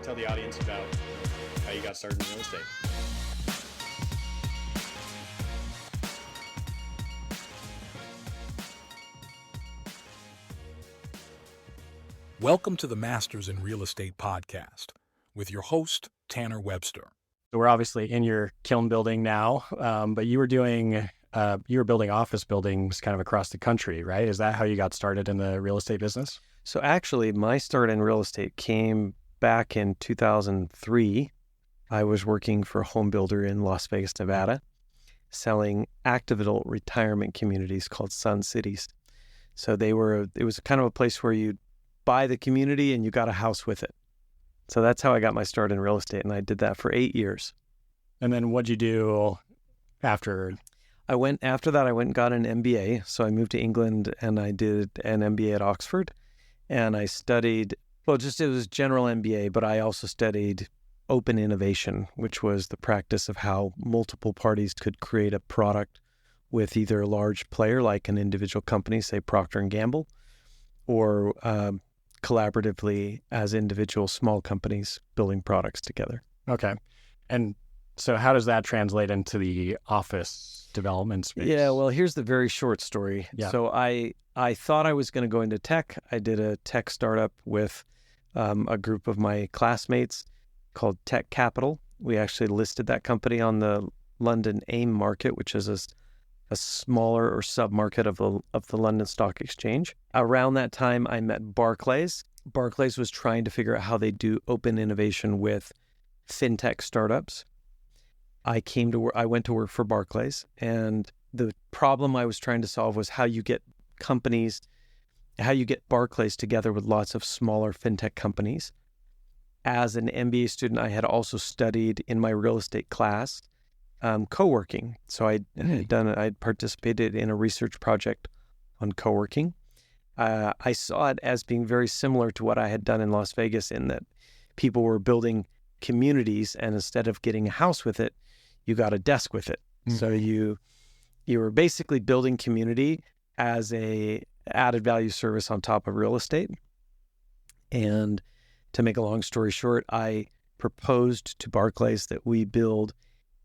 tell the audience about how you got started in real estate. Welcome to the Masters in Real Estate podcast with your host, Tanner Webster. We're obviously in your Kiln building now, but you were building office buildings kind of across the country, right? Is that how you got started in the real estate business? So actually, my start in real estate came back in 2003. I was working for a home builder in Las Vegas, Nevada, selling active adult retirement communities called Sun Cities. So it was kind of a place where you buy the community and you got a house with it. So that's how I got my start in real estate, and I did that for 8 years. And then what'd you do after? After that, I went and got an MBA. So I moved to England and I did an MBA at Oxford. And I studied, it was general MBA, but I also studied open innovation, which was the practice of how multiple parties could create a product with either a large player like an individual company, say Procter & Gamble, or collaboratively as individual small companies building products together. Okay. And so how does that translate into the office development space? Yeah, well, here's the very short story. Yeah. So I thought I was going to go into tech. I did a tech startup with a group of my classmates called Tech Capital. We actually listed that company on the London AIM market, which is a smaller or sub-market of the London Stock Exchange. Around that time, I met Barclays. Barclays was trying to figure out how they do open innovation with fintech startups. I went to work for Barclays, and the problem I was trying to solve was how you get Barclays together with lots of smaller fintech companies. As an MBA student, I had also studied in my real estate class Coworking. So I'd participated in a research project on Coworking. I saw it as being very similar to what I had done in Las Vegas, in that people were building communities, and instead of getting a house with it, you got a desk with it. Mm-hmm. So you were basically building community as a added value service on top of real estate. And to make a long story short, I proposed to Barclays that we build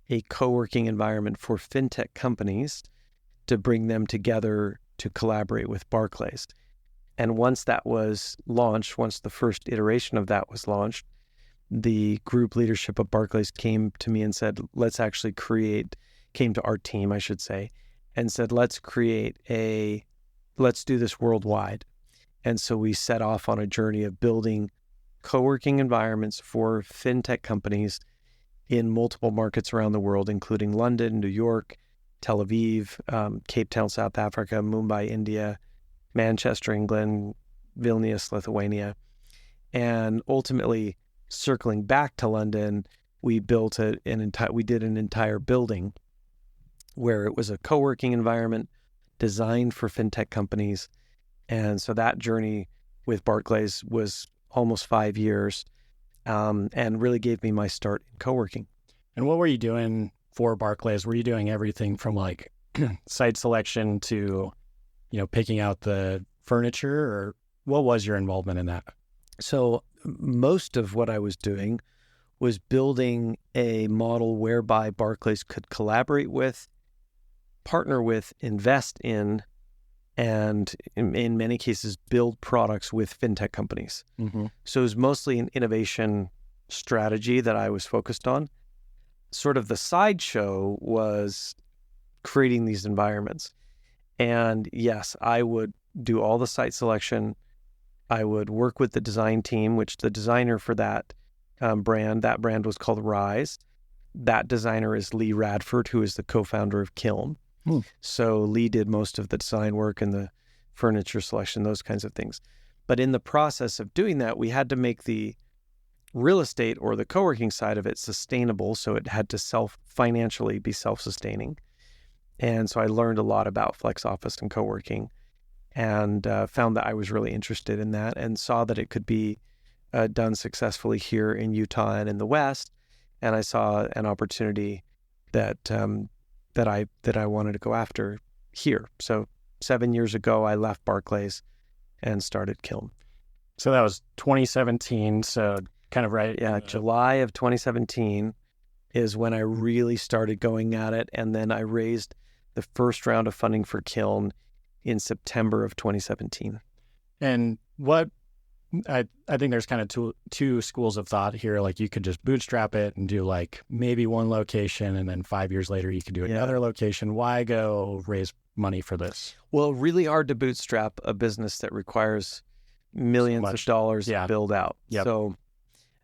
a co-working environment for fintech companies to bring them together to collaborate with Barclays. And once that was launched, once the first iteration of that was launched, the group leadership of Barclays came to me and said, came to our team, I should say, and said, let's do this worldwide. And so we set off on a journey of building co-working environments for fintech companies in multiple markets around the world, including London, New York, Tel Aviv, Cape Town, South Africa, Mumbai, India, Manchester, England, Vilnius, Lithuania. And ultimately, circling back to London, we built an entire building where it was a co-working environment designed for fintech companies. And so that journey with Barclays was almost 5 years, and really gave me my start in co-working. And what were you doing for Barclays? Were you doing everything from like site selection to, picking out the furniture, or what was your involvement in that? So most of what I was doing was building a model whereby Barclays could collaborate with, partner with, invest in, and in many cases, build products with fintech companies. Mm-hmm. So it was mostly an innovation strategy that I was focused on. Sort of the sideshow was creating these environments. And yes, I would do all the site selection. I would work with the design team, which the designer for that brand was called Rise. That designer is Lee Radford, who is the co-founder of Kiln. So Lee did most of the design work and the furniture selection, those kinds of things. But in the process of doing that, we had to make the real estate or the co-working side of it sustainable. So it had to financially be self-sustaining. And so I learned a lot about flex office and co-working, and found that I was really interested in that, and saw that it could be done successfully here in Utah and in the West. And I saw an opportunity that I wanted to go after here. So 7 years ago, I left Barclays and started Kiln. So that was 2017. So kind of right. Yeah, July of 2017 is when I really started going at it. And then I raised the first round of funding for Kiln in September of 2017. And what I think there's kind of two schools of thought here. Like you could just bootstrap it and do like maybe one location, and then 5 years later you could do another location. Why go raise money for this? Well, really hard to bootstrap a business that requires millions of dollars to build out. Yep. So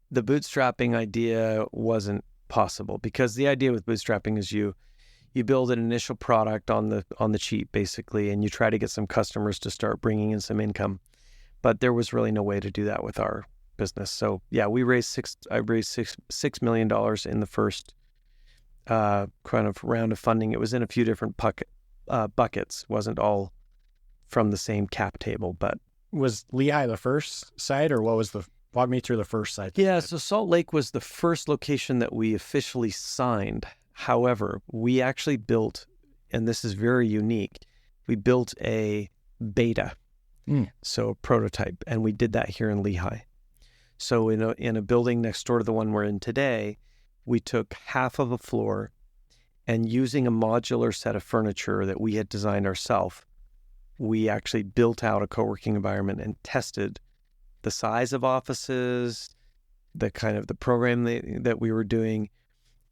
the bootstrapping idea wasn't possible, because the idea with bootstrapping is you build an initial product on the cheap, basically, and you try to get some customers to start bringing in some income. But there was really no way to do that with our business. So yeah, I raised $6 million in the first kind of round of funding. It was in a few different buckets. Wasn't all from the same cap table. But was Lehigh the first site, or walk me through the first site? Yeah, so Salt Lake was the first location that we officially signed. However, we actually built, and this is very unique, we built a beta. So a prototype, and we did that here in Lehigh. So in a building next door to the one we're in today, we took half of a floor, and using a modular set of furniture that we had designed ourselves, we actually built out a co-working environment and tested the size of offices, the kind of the program that we were doing,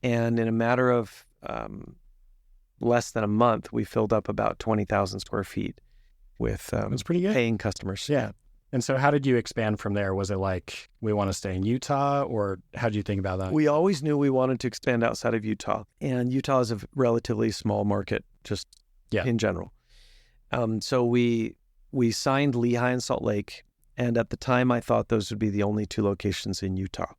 and in a matter of less than a month, we filled up about 20,000 square feet. With That's pretty good. Paying customers. Yeah. And so how did you expand from there? Was it like, we want to stay in Utah, or how did you think about that? We always knew we wanted to expand outside of Utah. And Utah is a relatively small market, just in general. So we signed Lehigh and Salt Lake. And at the time, I thought those would be the only two locations in Utah.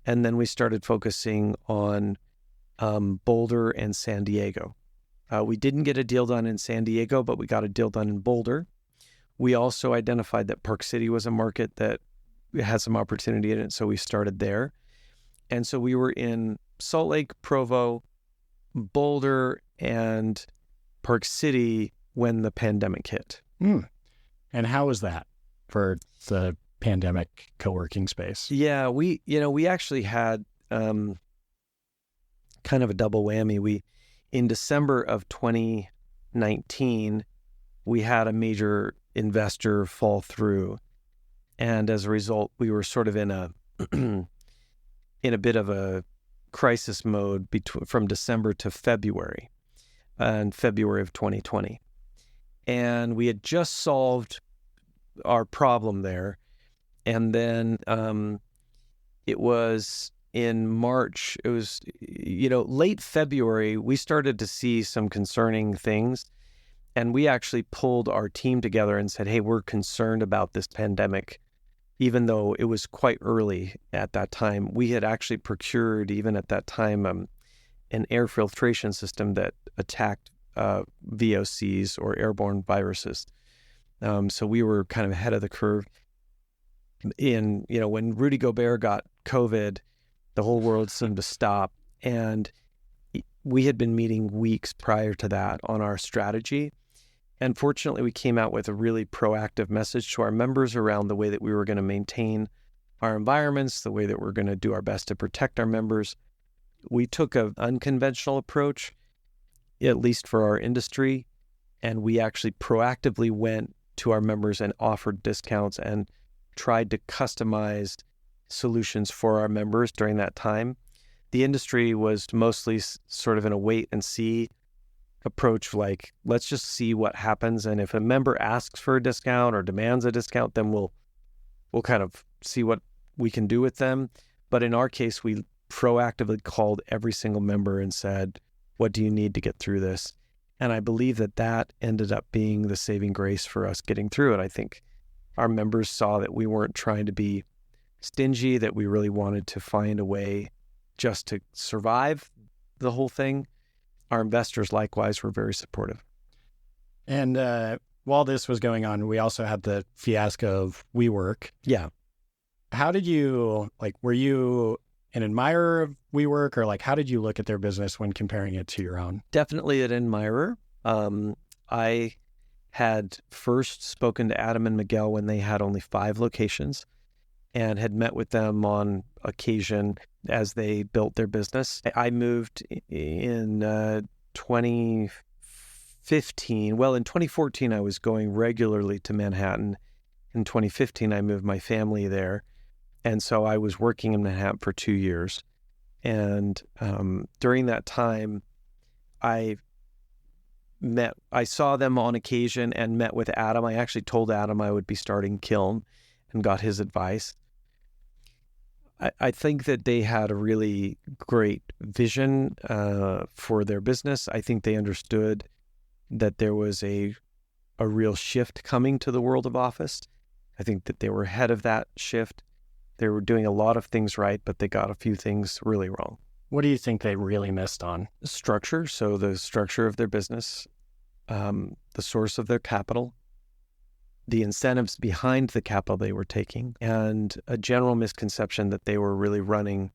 And then we started focusing on Boulder and San Diego. We didn't get a deal done in San Diego, but we got a deal done in Boulder. We also identified that Park City was a market that had some opportunity in it, so we started there. And so we were in Salt Lake, Provo, Boulder, and Park City when the pandemic hit. And how was that for the pandemic co-working space? Yeah, we actually had kind of a double whammy. In December of 2019, we had a major investor fall through, and as a result, we were sort of in a bit of a crisis mode from December to February, and February of 2020, and we had just solved our problem there, and then it was. In March, it was, late February, we started to see some concerning things. And we actually pulled our team together and said, hey, we're concerned about this pandemic, even though it was quite early at that time. We had actually procured, even at that time, an air filtration system that attacked VOCs, or airborne viruses. So we were kind of ahead of the curve. When Rudy Gobert got COVID, the whole world seemed to stop. And we had been meeting weeks prior to that on our strategy. And fortunately, we came out with a really proactive message to our members around the way that we were going to maintain our environments, the way that we're going to do our best to protect our members. We took an unconventional approach, at least for our industry. And we actually proactively went to our members and offered discounts and tried to customize solutions for our members during that time. The industry was mostly sort of in a wait and see approach, like, let's just see what happens. And if a member asks for a discount or demands a discount, then we'll kind of see what we can do with them. But in our case, we proactively called every single member and said, what do you need to get through this? And I believe that ended up being the saving grace for us getting through it. I think our members saw that we weren't trying to be stingy, that we really wanted to find a way just to survive the whole thing. Our investors likewise were very supportive. And while this was going on, we also had the fiasco of WeWork. Yeah. How did you, were you an admirer of WeWork, or how did you look at their business when comparing it to your own? Definitely an admirer. I had first spoken to Adam and Miguel when they had only 5 locations. and had met with them on occasion as they built their business. I moved in 2015. Well, in 2014, I was going regularly to Manhattan. In 2015, I moved my family there. And so I was working in Manhattan for 2 years. And during that time, I saw them on occasion and met with Adam. I actually told Adam I would be starting Kiln and got his advice. I think that they had a really great vision for their business. I think they understood that there was a real shift coming to the world of office. I think that they were ahead of that shift. They were doing a lot of things right, but they got a few things really wrong. What do you think they really missed on? Structure. So the structure of their business, the source of their capital, the incentives behind the capital they were taking, and a general misconception that they were really running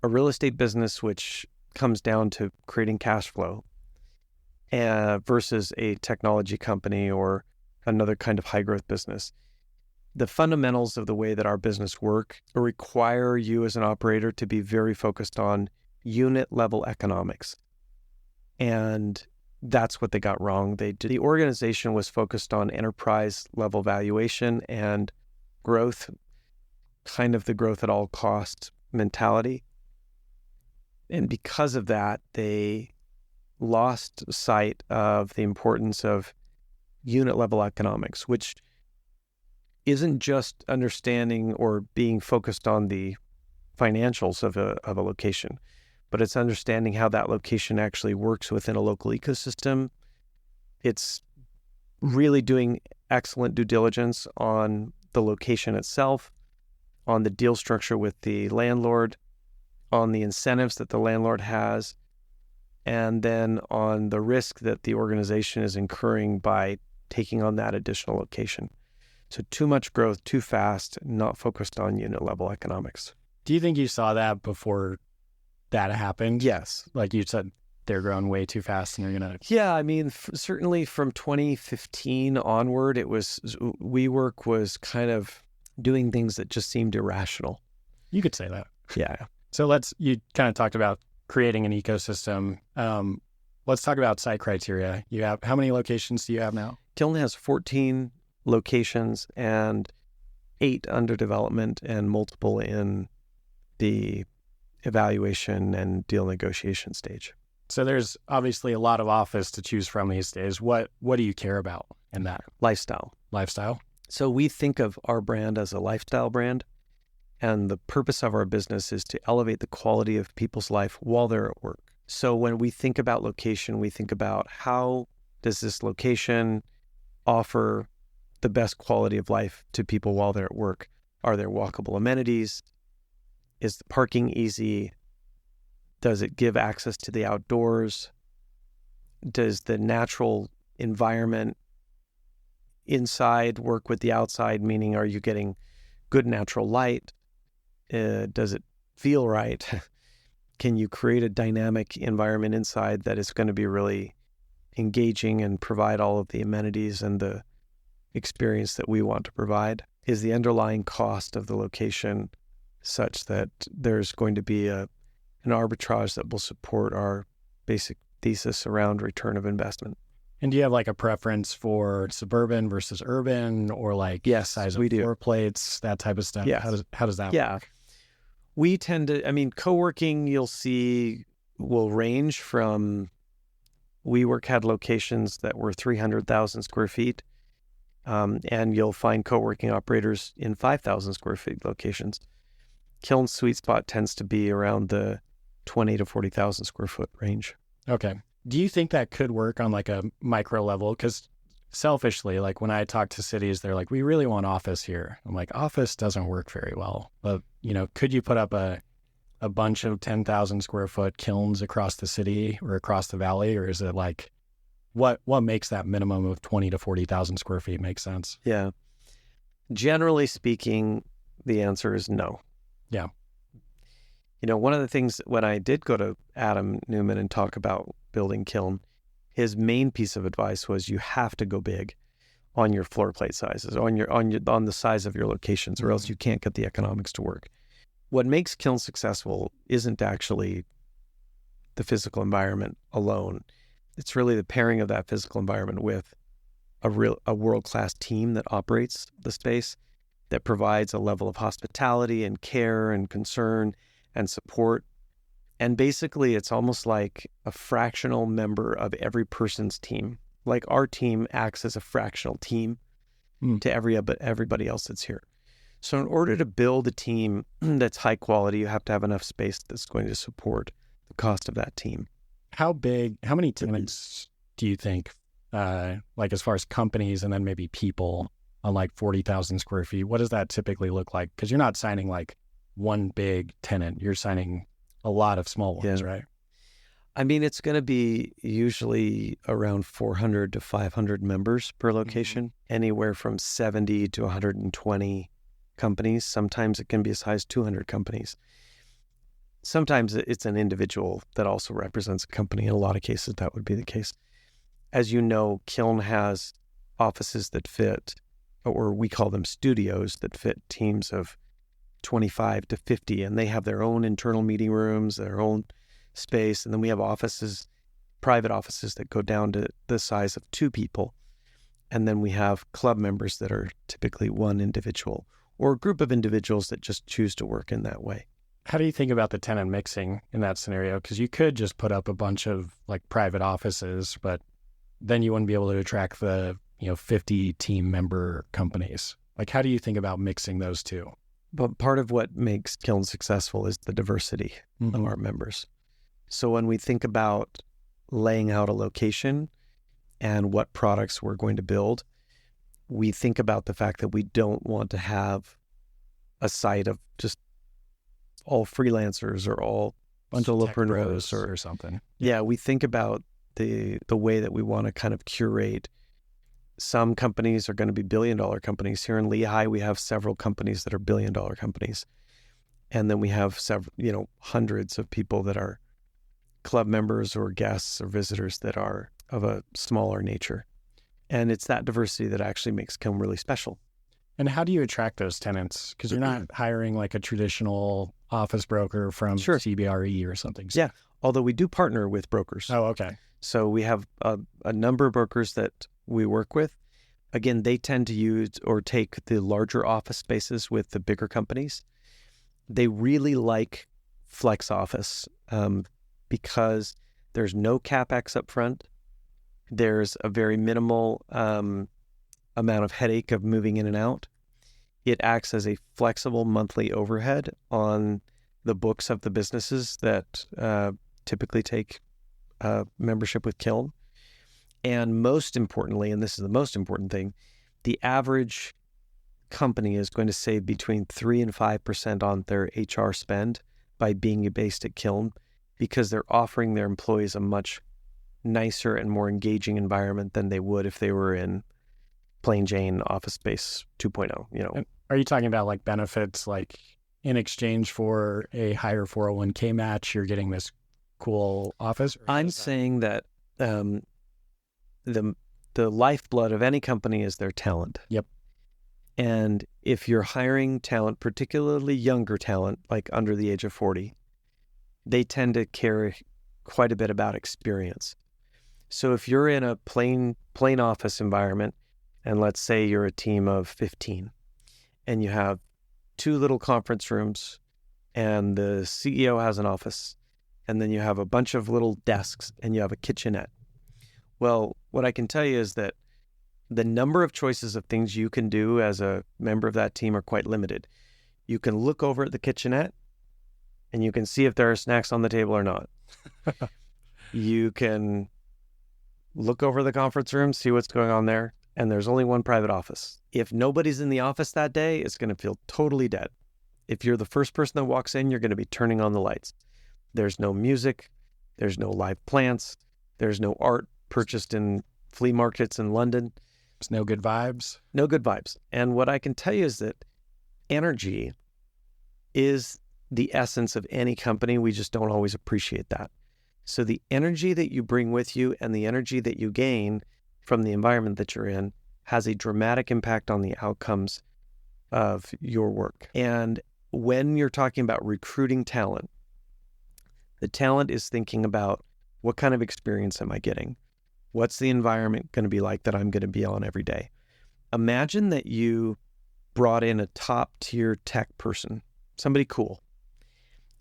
a real estate business, which comes down to creating cash flow, versus a technology company or another kind of high growth business. The fundamentals of the way that our business work require you as an operator to be very focused on unit level economics. And that's what they got wrong. The organization was focused on enterprise level valuation and growth, kind of the growth at all costs mentality. And because of that, they lost sight of the importance of unit level economics, which isn't just understanding or being focused on the financials of a location, but it's understanding how that location actually works within a local ecosystem. It's really doing excellent due diligence on the location itself, on the deal structure with the landlord, on the incentives that the landlord has, and then on the risk that the organization is incurring by taking on that additional location. So too much growth, too fast, not focused on unit level economics. Do you think you saw that before that happened? Yes. Like you said, they're growing way too fast and they're going to... Yeah, I mean, certainly from 2015 onward, WeWork was kind of doing things that just seemed irrational. You could say that. Yeah. So you kind of talked about creating an ecosystem. Let's talk about site criteria. How many locations do you have now? Kiln has 14 locations and 8 under development and multiple in the evaluation and deal negotiation stage. So there's obviously a lot of office to choose from these days. What do you care about in that? Lifestyle. So we think of our brand as a lifestyle brand, and the purpose of our business is to elevate the quality of people's life while they're at work. So when we think about location, we think about how does this location offer the best quality of life to people while they're at work? Are there walkable amenities? Is the parking easy? Does it give access to the outdoors? Does the natural environment inside work with the outside? Meaning, are you getting good natural light? Does it feel right? Can you create a dynamic environment inside that is going to be really engaging and provide all of the amenities and the experience that we want to provide? Is the underlying cost of the location such that there's going to be an arbitrage that will support our basic thesis around return of investment? And do you have like a preference for suburban versus urban, or like size of floor plates, that type of stuff? Yes. How does that work? We tend to, coworking, you'll see, will range from, WeWork had locations that were 300,000 square feet, and you'll find coworking operators in 5,000 square feet locations. Kiln's sweet spot tends to be around the 20 to 40,000 square foot range. Okay. Do you think that could work on like a micro level? Because selfishly, like when I talk to cities, they're like, we really want office here. I'm like, office doesn't work very well. But, could you put up a bunch of 10,000 square foot kilns across the city or across the valley? Or is it like, what makes that minimum of 20 to 40,000 square feet make sense? Yeah. Generally speaking, the answer is no. Yeah. One of the things when I did go to Adam Newman and talk about building Kiln, his main piece of advice was you have to go big. on your floor plate sizes, on the size of your locations, or else you can't get the economics to work. What makes Kiln successful isn't actually the physical environment alone. It's really the pairing of that physical environment with a world-class team that operates the space, that provides a level of hospitality and care and concern and support. And basically, it's almost like a fractional member of every person's team. Like our team acts as a fractional team to everybody else that's here. So in order to build a team that's high quality, you have to have enough space that's going to support the cost of that team. How many tenants do you think, like as far as companies and then maybe people on like 40,000 square feet, what does that typically look like? Because you're not signing like one big tenant, you're signing a lot of small ones, right? I mean, it's going to be usually around 400 to 500 members per location, anywhere from 70 to 120 companies. Sometimes it can be as high as 200 companies. Sometimes it's an individual that also represents a company. In a lot of cases, that would be the case. As you know, Kiln has offices that fit, or we call them studios, that fit teams of 25 to 50, and they have their own internal meeting rooms, their own space. And then we have offices, private offices that go down to the size of 2 people. And then we have club members that are typically one individual or a group of individuals that just choose to work in that way. How do you think about the tenant mixing in that scenario? Because you could just put up a bunch of like private offices, but then you wouldn't be able to attract the 50 team member companies. Like, how do you think about mixing those two? But part of what makes Kiln successful is the diversity of our members. So when we think about laying out a location and what products we're going to build, we think about the fact that we don't want to have a site of just all freelancers or all solopreneurs or something. Yeah, we think about the way that we want to kind of curate. Some companies are going to be billion-dollar companies. Here in Lehigh, we have several companies that are billion-dollar companies. And then we have several, hundreds of people that are club members or guests or visitors that are of a smaller nature. And it's that diversity that actually makes Kiln really special. And how do you attract those tenants? Because you're not hiring like a traditional office broker from CBRE or something. Yeah, although we do partner with brokers. Oh, okay. So we have a number of brokers that we work with. Again, they tend to use or take the larger office spaces with the bigger companies. They really like flex office because there's no CapEx up front. There's a very minimal amount of headache of moving in and out. It acts as a flexible monthly overhead on the books of the businesses that typically take membership with Kiln. And most importantly, and this is the most important thing, the average company is going to save between 3 and 5% on their HR spend by being based at Kiln, because they're offering their employees a much nicer and more engaging environment than they would if they were in plain Jane Office Space 2.0. And are you talking about like benefits, like in exchange for a higher 401k match, you're getting this cool office? I'm saying that the lifeblood of any company is their talent. Yep. And if you're hiring talent, particularly younger talent, like under the age of 40, they tend to care quite a bit about experience. So if you're in a plain office environment, and let's say you're a team of 15, and you have 2 little conference rooms, and the CEO has an office, and then you have a bunch of little desks, and you have a kitchenette. Well, what I can tell you is that the number of choices of things you can do as a member of that team are quite limited. You can look over at the kitchenette, and you can see if there are snacks on the table or not. You can look over the conference room, see what's going on there, and there's only one private office. If nobody's in the office that day, it's going to feel totally dead. If you're the first person that walks in, you're going to be turning on the lights. There's no music. There's no live plants. There's no art purchased in flea markets in London. There's no good vibes. No good vibes. And what I can tell you is that energy is the essence of any company. We just don't always appreciate that. So the energy that you bring with you and the energy that you gain from the environment that you're in has a dramatic impact on the outcomes of your work. And when you're talking about recruiting talent, the talent is thinking about, what kind of experience am I getting? What's the environment going to be like that I'm going to be on every day? Imagine that you brought in a top tier tech person, somebody cool,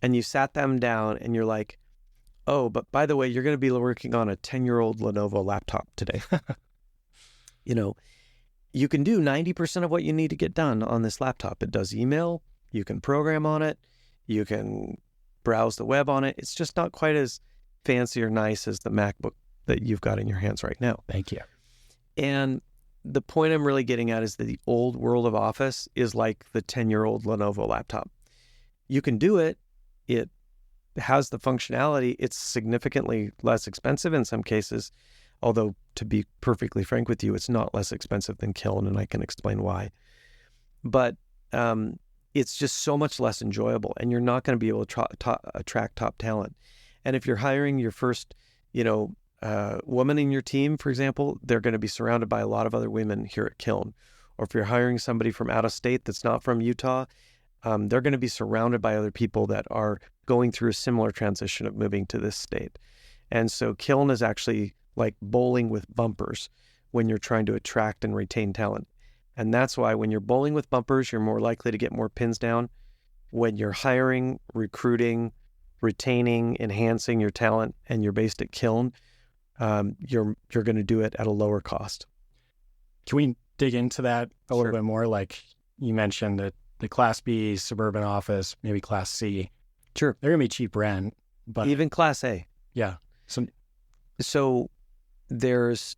and you sat them down and you're like, oh, but by the way, you're going to be working on a 10-year-old Lenovo laptop today. You can do 90% of what you need to get done on this laptop. It does email, you can program on it, you can browse the web on it. It's just not quite as fancy or nice as the MacBook that you've got in your hands right now. Thank you. And the point I'm really getting at is that the old world of Office is like the 10-year-old Lenovo laptop. You can do it. It has the functionality. It's significantly less expensive in some cases, although to be perfectly frank with you, it's not less expensive than Kiln, and I can explain why. But it's just so much less enjoyable, and you're not going to be able to attract top talent. And if you're hiring your first, woman in your team, for example, they're going to be surrounded by a lot of other women here at Kiln. Or if you're hiring somebody from out of state that's not from Utah, they're going to be surrounded by other people that are going through a similar transition of moving to this state. And so Kiln is actually like bowling with bumpers when you're trying to attract and retain talent. And that's why when you're bowling with bumpers, you're more likely to get more pins down. When you're hiring, recruiting, retaining, enhancing your talent, and you're based at Kiln, you're going to do it at a lower cost. Can we dig into that a little Sure. bit more? Like you mentioned that the Class B suburban office, maybe Class C, Sure. they're going to be cheap rent, but Even Class A. yeah. So there's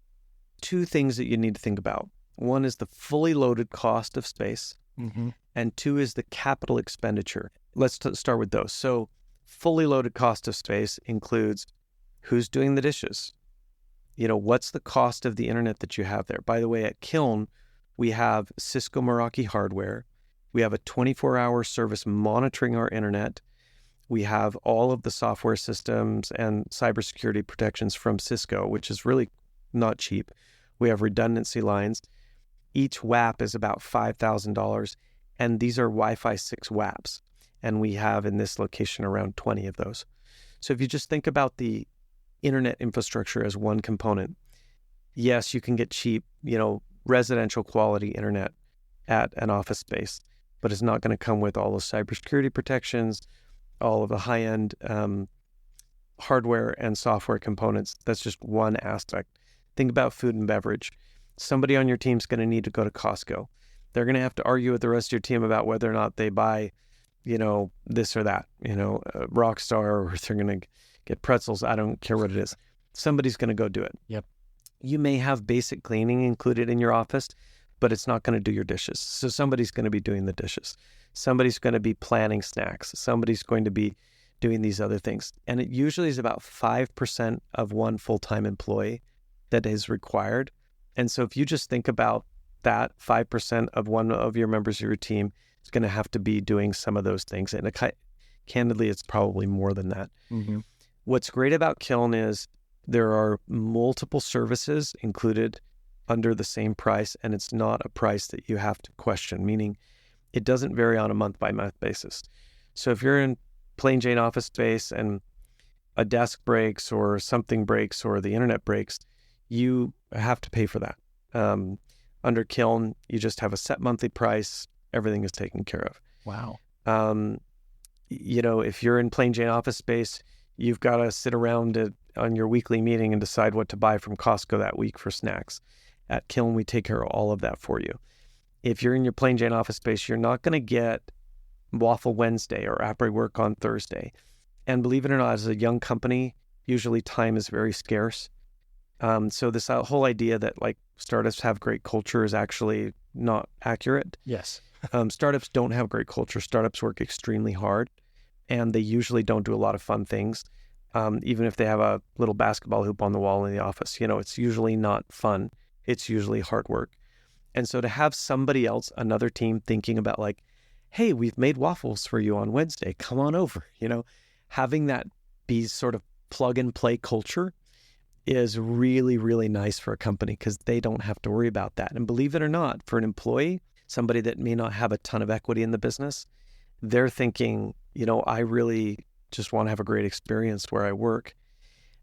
two things that you need to think about. One is the fully loaded cost of space, and two is the capital expenditure. Let's start with those. So fully loaded cost of space includes who's doing the dishes. What's the cost of the internet that you have there? By the way, at Kiln, we have Cisco Meraki hardware. We have a 24-hour service monitoring our internet. We have all of the software systems and cybersecurity protections from Cisco, which is really not cheap. We have redundancy lines. Each WAP is about $5,000, and these are Wi-Fi 6 WAPs. And we have in this location around 20 of those. So if you just think about the internet infrastructure as one component, yes, you can get cheap, residential quality internet at an office space, but it's not going to come with all the cybersecurity protections, all of the high-end hardware and software components. That's just one aspect. Think about food and beverage. Somebody on your team's going to need to go to Costco. They're going to have to argue with the rest of your team about whether or not they buy, this or that, Rockstar, or they're going to get pretzels. I don't care what it is. Somebody's going to go do it. Yep. You may have basic cleaning included in your office, but it's not going to do your dishes. So somebody's going to be doing the dishes. Somebody's going to be planning snacks. Somebody's going to be doing these other things. And it usually is about 5% of one full-time employee that is required. And so if you just think about that, 5% of one of your members of your team is going to have to be doing some of those things. And candidly, it's probably more than that. What's great about Kiln is there are multiple services included under the same price, and it's not a price that you have to question, meaning it doesn't vary on a month-by-month basis. So if you're in plain Jane office space and a desk breaks or something breaks or the internet breaks, you have to pay for that. Under Kiln, you just have a set monthly price. Everything is taken care of. Wow. If you're in plain Jane office space, you've got to sit around on your weekly meeting and decide what to buy from Costco that week for snacks. At Kiln, we take care of all of that for you. If you're in your plain Jane office space, you're not going to get Waffle Wednesday or Après-Work on Thursday. And believe it or not, as a young company, usually time is very scarce. So this whole idea that like startups have great culture is actually not accurate. Yes. Startups don't have great culture. Startups work extremely hard, and they usually don't do a lot of fun things. Even if they have a little basketball hoop on the wall in the office, it's usually not fun. It's usually hard work. And so to have somebody else, another team thinking about like, hey, we've made waffles for you on Wednesday, come on over, having that be sort of plug and play culture is really, really nice for a company because they don't have to worry about that. And believe it or not, for an employee, somebody that may not have a ton of equity in the business, they're thinking, I really just want to have a great experience where I work.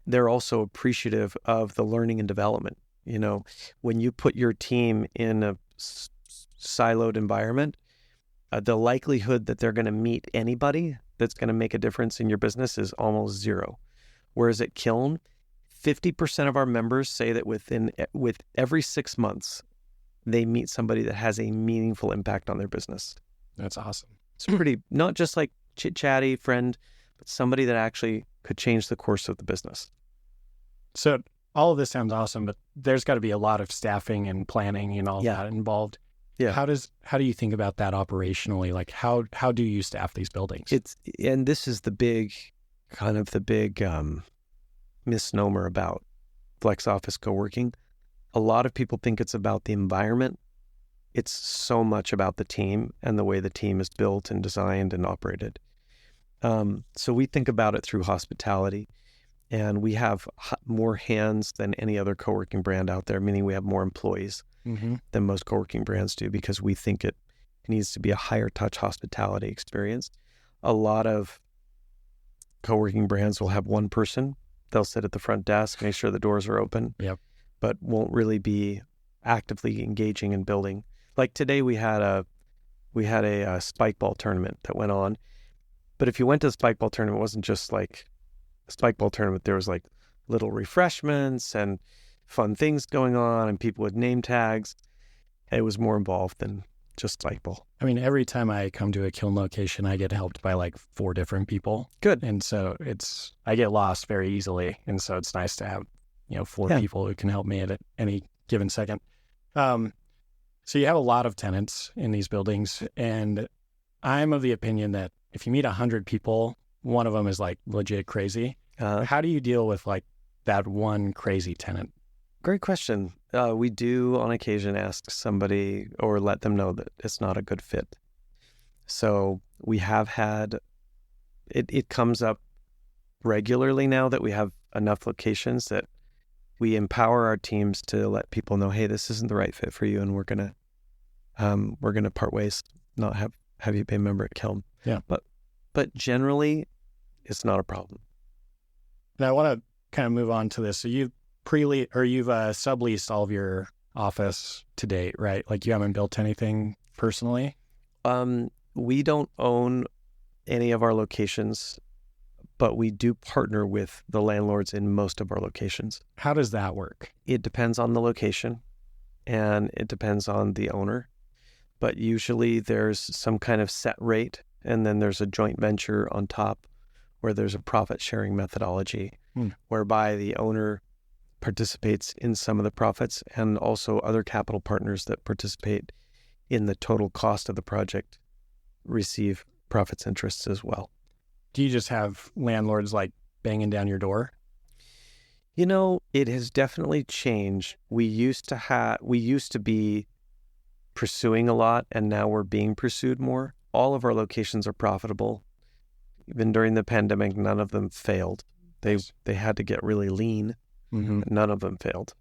They're also appreciative of the learning and development. When you put your team in a siloed environment, the likelihood that they're going to meet anybody that's going to make a difference in your business is almost zero. Whereas at Kiln, 50% of our members say that with every 6 months, they meet somebody that has a meaningful impact on their business. That's awesome. It's pretty, not just like chit-chatty friend, but somebody that actually could change the course of the business. So all of this sounds awesome, but there's got to be a lot of staffing and planning and all that involved. Yeah. How do you think about that operationally? Like how do you staff these buildings? And this is the big misnomer about flex office co-working. A lot of people think it's about the environment. It's so much about the team and the way the team is built and designed and operated. So we think about it through hospitality, and we have more hands than any other co-working brand out there, meaning we have more employees than most co-working brands do, because we think it needs to be a higher touch hospitality experience. A lot of co-working brands will have one person. They'll sit at the front desk, make sure the doors are open, but won't really be actively engaging and building. Like today, we had a spike ball tournament that went on. But if you went to the spike ball tournament, it wasn't just like a spike ball tournament. There was like little refreshments and fun things going on and people with name tags. It was more involved than just spike ball. I mean, every time I come to a Kiln location, I get helped by like 4 different people. Good. And so I get lost very easily. And so it's nice to have, 4 people who can help me at any given second. So you have a lot of tenants in these buildings, and I'm of the opinion that if you meet 100 people, one of them is like legit crazy. How do you deal with like that one crazy tenant? Great question. We do on occasion ask somebody or let them know that it's not a good fit. So we have had, it comes up regularly now that we have enough locations that we empower our teams to let people know, hey, this isn't the right fit for you, and we're gonna part ways, not have you be a member at Kiln. Yeah. But generally, it's not a problem. Now I want to kind of move on to this. So you've subleased all of your office to date, right? Like you haven't built anything personally? We don't own any of our locations, but we do partner with the landlords in most of our locations. How does that work? It depends on the location and it depends on the owner. But usually there's some kind of set rate, and then there's a joint venture on top where there's a profit sharing methodology whereby the owner participates in some of the profits, and also other capital partners that participate in the total cost of the project receive profits interests as well. Do you just have landlords like banging down your door? It has definitely changed. We used to be pursuing a lot, and now we're being pursued more. All of our locations are profitable. Even during the pandemic, none of them failed. They had to get really lean. None of them failed.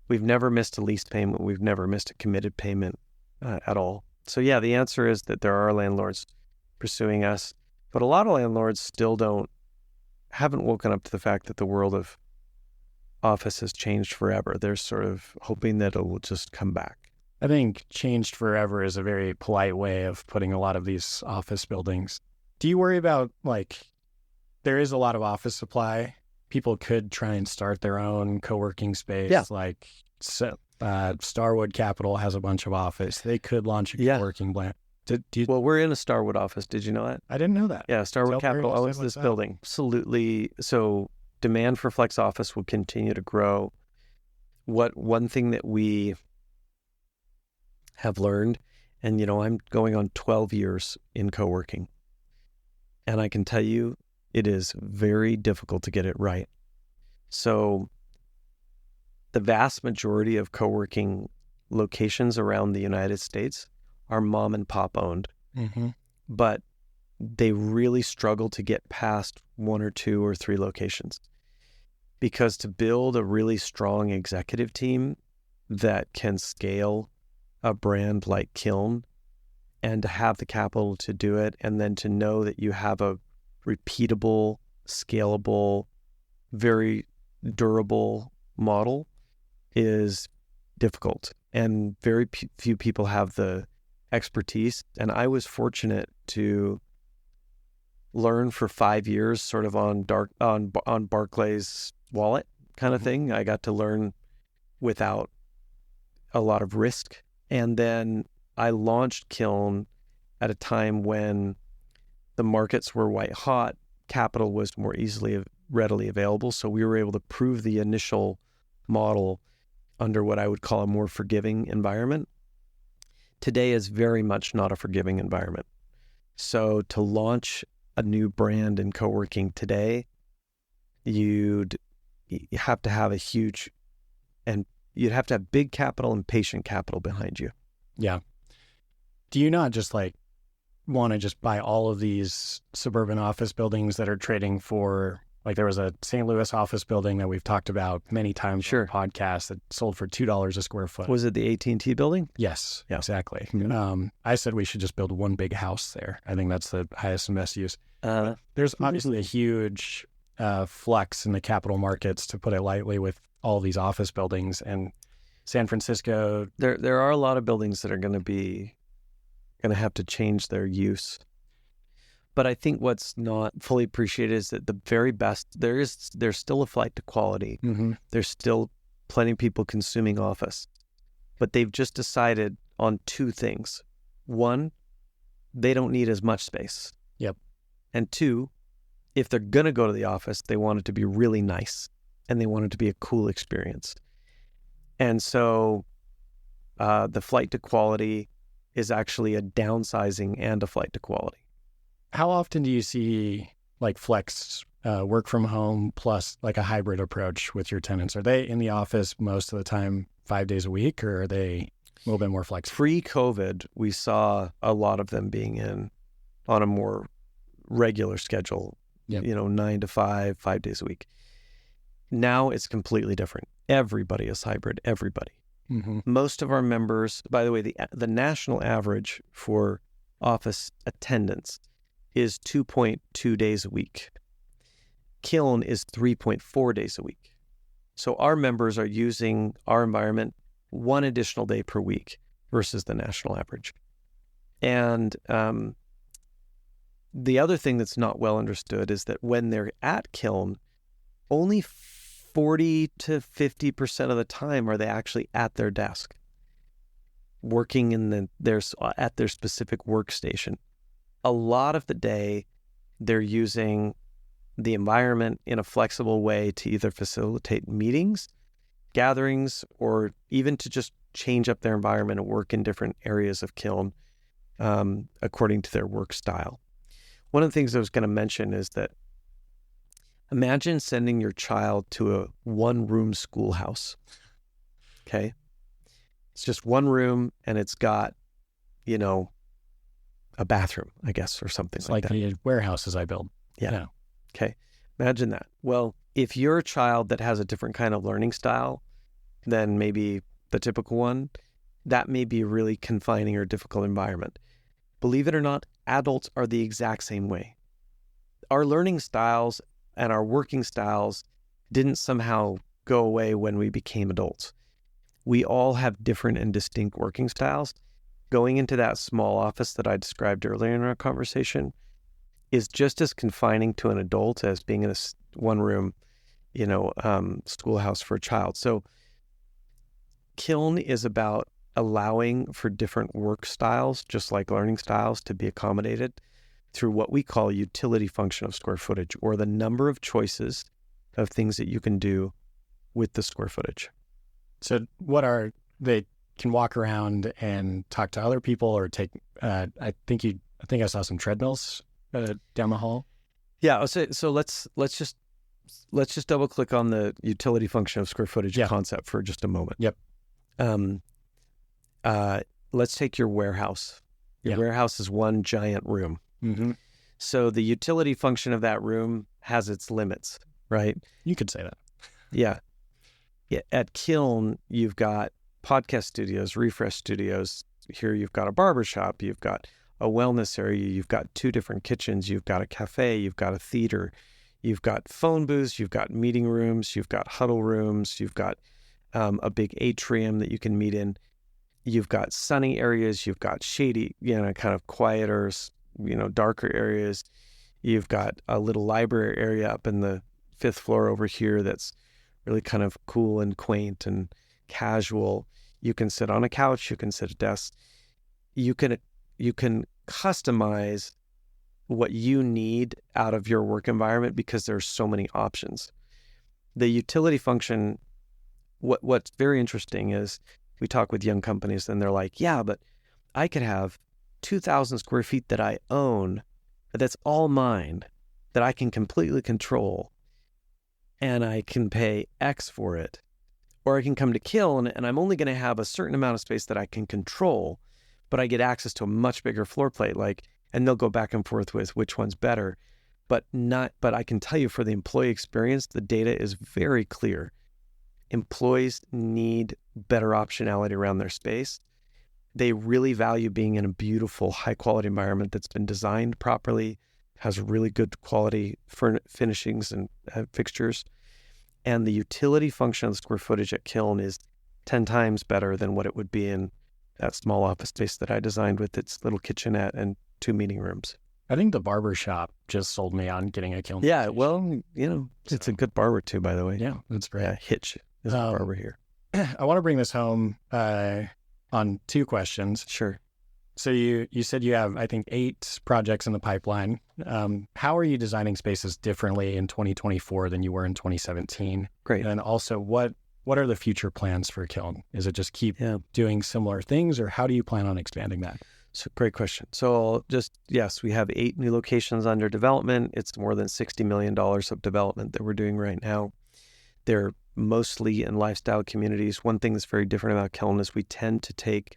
We've never missed a lease payment. We've never missed a committed payment at all. So yeah, the answer is that there are landlords pursuing us, but a lot of landlords still haven't woken up to the fact that the world of office has changed forever. They're sort of hoping that it will just come back. I think changed forever is a very polite way of putting a lot of these office buildings. Do you worry about, like, there is a lot of office supply. People could try and start their own co-working space. Yeah. Like Starwood Capital has a bunch of office. They could launch a co-working plant. Well, we're in a Starwood office. Did you know that? I didn't know that. Yeah, Starwood Capital owns this building. Absolutely. So demand for flex office will continue to grow. One thing that we have learned, and I'm going on 12 years in co-working, and I can tell you it is very difficult to get it right. So the vast majority of co-working locations around the United States are mom and pop owned, but they really struggle to get past 1 or 2 or 3 locations because to build a really strong executive team that can scale a brand like Kiln, and to have the capital to do it, and then to know that you have a repeatable, scalable, very durable model is difficult. And very few people have the expertise. And I was fortunate to learn for 5 years sort of on Barclays wallet kind of thing. I got to learn without a lot of risk. And then I launched Kiln at a time when the markets were white hot, capital was more readily available. So we were able to prove the initial model under what I would call a more forgiving environment. Today is very much not a forgiving environment. So to launch a new brand in co-working today, you have to have you'd have to have big capital and patient capital behind you. Yeah. Do you not just want to just buy all of these suburban office buildings that are trading for, there was a St. Louis office building that we've talked about many times on the podcast that sold for $2 a square foot. Was it the AT&T building? Yes, yeah. Exactly. Mm-hmm. I said we should just build one big house there. I think that's the highest and best use. There's obviously a huge flux in the capital markets, to put it lightly, with all these office buildings. And San Francisco, there are a lot of buildings that are going to have to change their use. But I think what's not fully appreciated is that the very best, there's still a flight to quality. Mm-hmm. There's still plenty of people consuming office, but they've just decided on two things. One, they don't need as much space. Yep. And two, if they're going to go to the office, they want it to be really nice, and they want it to be a cool experience. And so the flight to quality is actually a downsizing and a flight to quality. How often do you see flex work from home plus a hybrid approach with your tenants? Are they in the office most of the time 5 days a week, or are they a little bit more flexible? Pre-COVID, we saw a lot of them being in on a more regular schedule, 9 to 5, 5 days a week. Now it's completely different. Everybody is hybrid, everybody. Mm-hmm. Most of our members, by the way, the national average for office attendance is 2.2 days a week. Kiln is 3.4 days a week. So our members are using our environment one additional day per week versus the national average. And the other thing that's not well understood is that when they're at Kiln, only 40 to 50% of the time are they actually at their desk, working at their specific workstation. A lot of the day, they're using the environment in a flexible way to either facilitate meetings, gatherings, or even to just change up their environment and work in different areas of Kiln according to their work style. One of the things I was going to mention is that imagine sending your child to a one-room schoolhouse, okay? It's just one room, and it's got, a bathroom, I guess, or something it's like that. the warehouses I build. Yeah. Okay. Imagine that. Well, if you're a child that has a different kind of learning style than maybe the typical one, that may be a really confining or difficult environment. Believe it or not, adults are the exact same way. Our learning styles and our working styles didn't somehow go away when we became adults. We all have different and distinct working styles. Going into that small office that I described earlier in our conversation is just as confining to an adult as being in a one-room, schoolhouse for a child. So Kiln is about allowing for different work styles, just like learning styles, to be accommodated through what we call utility function of square footage, or the number of choices of things that you can do with the square footage. So they can walk around and talk to other people, or take, I think I saw some treadmills down the hall. Yeah. So let's just double click on the utility function of square footage concept for just a moment. Yep. Let's take your warehouse. Your warehouse is one giant room. Mm-hmm. So the utility function of that room has its limits, right? You could say that. Yeah. At Kiln, you've got podcast studios, refresh studios. Here you've got a barbershop, you've got a wellness area, you've got 2 different kitchens, you've got a cafe, you've got a theater, you've got phone booths, you've got meeting rooms, you've got huddle rooms, you've got a big atrium that you can meet in. You've got sunny areas, you've got shady, kind of quieter, darker areas. You've got a little library area up in the 5th floor over here that's really kind of cool and quaint and casual. You can sit on a couch, you can sit at a desk. You can customize what you need out of your work environment because there's so many options. The utility function, what's very interesting is we talk with young companies and they're like, yeah, but I could have 2,000 square feet that I own, that's all mine, that I can completely control, and I can pay X for it. Or I can come to Kiln and I'm only going to have a certain amount of space that I can control, but I get access to a much bigger floor plate, and they'll go back and forth with which one's better. But I can tell you, for the employee experience, the data is very clear. Employees need better optionality around their space. They really value being in a beautiful, high-quality environment that's been designed properly, has really good quality finishings and fixtures. And the utility function of the square footage at Kiln is 10 times better than what it would be in that small office space that I designed with its little kitchenette and 2 meeting rooms. I think the barber shop just sold me on getting a Kiln. Yeah, well, it's a good barber too, by the way. Yeah, that's great. Yeah, Hitch is a barber here. I want to bring this home on 2 questions. Sure. So you said you have, I think, 8 projects in the pipeline. How are you designing spaces differently in 2024 than you were in 2017? Great. And also, what are the future plans for Kiln? Is it just keep doing similar things, or how do you plan on expanding that? So great question. So yes, we have 8 new locations under development. It's more than $60 million of development that we're doing right now. They're mostly in lifestyle communities. One thing that's very different about Kiln is we tend to take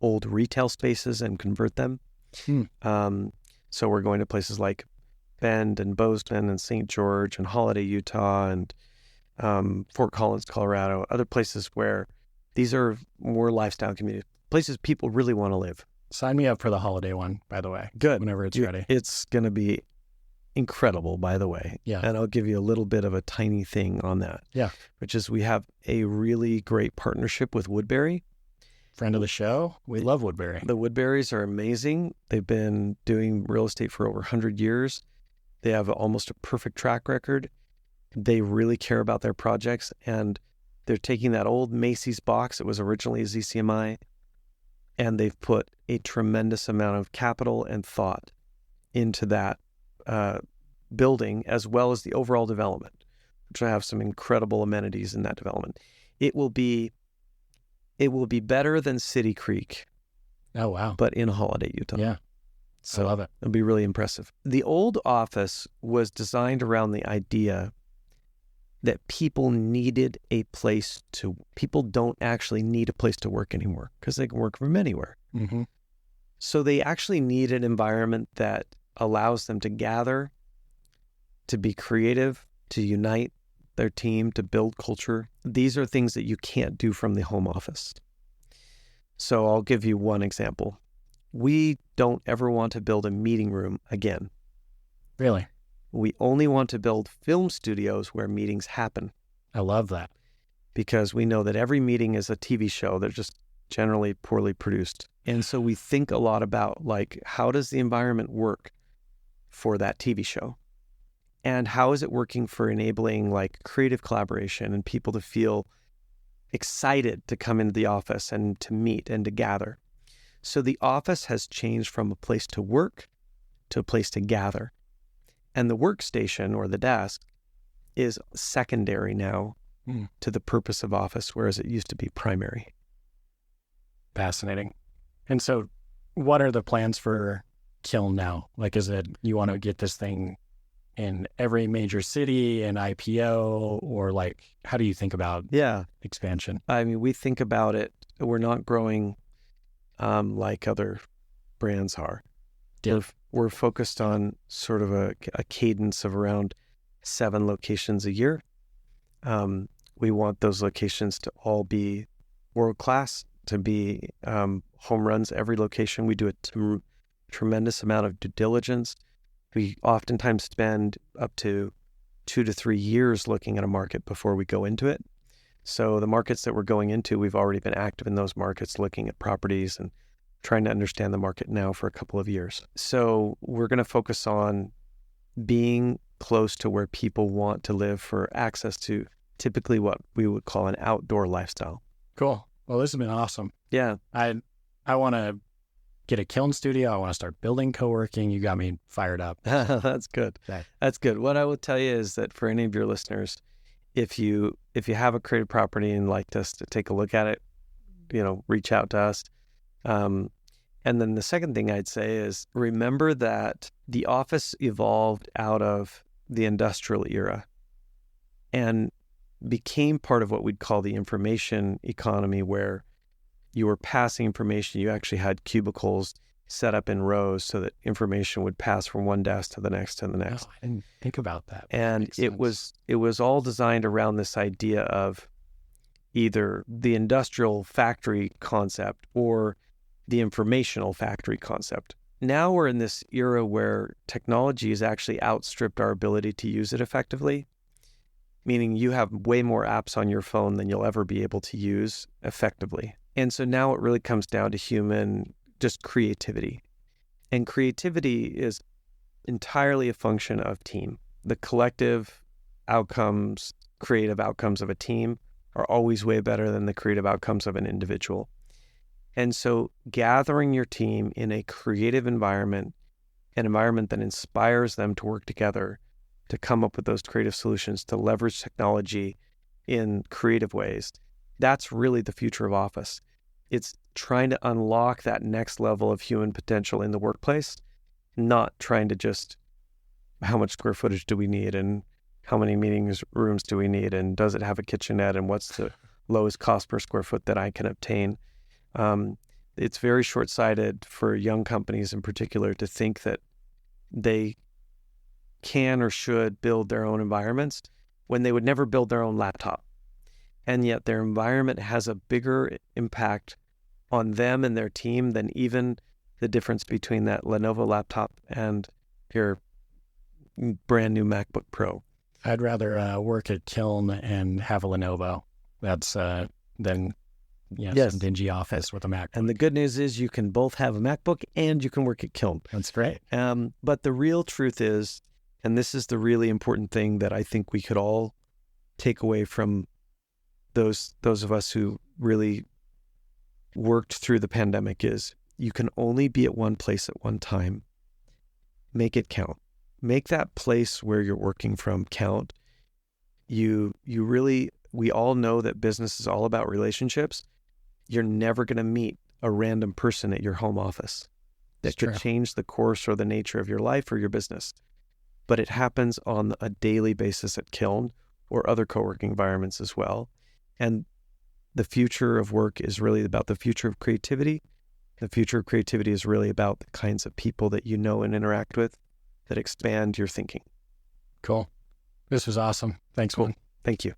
old retail spaces and convert them. So we're going to places like Bend and Bozeman and St. George and Holiday, Utah, and Fort Collins, Colorado, other places where these are more lifestyle communities, places people really want to live. Sign me up for the Holiday one, by the way. Good. Whenever it's ready. It's going to be incredible, by the way. Yeah. And I'll give you a little bit of a tiny thing on that. Yeah. Which is we have a really great partnership with Woodbury. Friend of the show. We love Woodbury. The Woodburys are amazing. They've been doing real estate for over 100 years. They have almost a perfect track record. They really care about their projects, and they're taking that old Macy's box. It was originally a ZCMI, and they've put a tremendous amount of capital and thought into that building, as well as the overall development, which will have some incredible amenities in that development. It will be better than City Creek. Oh, wow. But in Holiday, Utah. Yeah. So I love it. It'll be really impressive. The old office was designed around the idea that people don't actually need a place to work anymore because they can work from anywhere. Mm-hmm. So they actually need an environment that allows them to gather, to be creative, to unite their team, to build culture. These are things that you can't do from the home office. So I'll give you one example. We don't ever want to build a meeting room again. Really? We only want to build film studios where meetings happen. I love that. Because we know that every meeting is a TV show. They're just generally poorly produced. And so we think a lot about, how does the environment work for that TV show? And how is it working for enabling creative collaboration and people to feel excited to come into the office and to meet and to gather? So the office has changed from a place to work to a place to gather. And the workstation or the desk is secondary now to the purpose of office, whereas it used to be primary. Fascinating. And so what are the plans for Kiln now? Is it you want to get this thing in every major city and IPO, or how do you think about expansion? I mean, we think about it. We're not growing like other brands are. Yeah. We're focused on sort of a cadence of around 7 locations a year. We want those locations to all be world-class, to be home runs every location. We do a tremendous amount of due diligence. We oftentimes spend up to 2 to 3 years looking at a market before we go into it. So the markets that we're going into, we've already been active in those markets, looking at properties and trying to understand the market now for a couple of years. So we're going to focus on being close to where people want to live for access to typically what we would call an outdoor lifestyle. Cool. Well, this has been awesome. Yeah. I want to get a Kiln studio. I want to start building co-working. You got me fired up. That's good. Okay. That's good. What I will tell you is that for any of your listeners, if you have a creative property and like us to take a look at it, reach out to us. And then the second thing I'd say is remember that the office evolved out of the industrial era and became part of what we'd call the information economy, where you were passing information. You actually had cubicles set up in rows so that information would pass from one desk to the next to the next. Oh, I didn't think about that. And it was all designed around this idea of either the industrial factory concept or the informational factory concept. Now we're in this era where technology has actually outstripped our ability to use it effectively, meaning you have way more apps on your phone than you'll ever be able to use effectively. And so now it really comes down to human, just creativity. And creativity is entirely a function of team. The collective outcomes, creative outcomes of a team are always way better than the creative outcomes of an individual. And so gathering your team in a creative environment, an environment that inspires them to work together, to come up with those creative solutions, to leverage technology in creative ways, that's really the future of office. It's trying to unlock that next level of human potential in the workplace, not trying to just, how much square footage do we need and how many meetings rooms do we need and does it have a kitchenette and what's the lowest cost per square foot that I can obtain. It's very short-sighted for young companies in particular to think that they can or should build their own environments when they would never build their own laptop. And yet their environment has a bigger impact on them and their team than even the difference between that Lenovo laptop and your brand new MacBook Pro. I'd rather work at Kiln and have a Lenovo. That's than Yes. some dingy office with a Mac. And the good news is you can both have a MacBook and you can work at Kiln. That's great. But the real truth is, and this is the really important thing that I think we could all take away from those of us who really worked through the pandemic, is you can only be at one place at one time. Make it count. Make that place where you're working from count. We all know that business is all about relationships. You're never going to meet a random person at your home office that could change the course or the nature of your life or your business. But it happens on a daily basis at Kiln or other co-working environments as well. And the future of work is really about the future of creativity. The future of creativity is really about the kinds of people that you know and interact with that expand your thinking. Cool. This was awesome. Thanks, Cool. man. Thank you.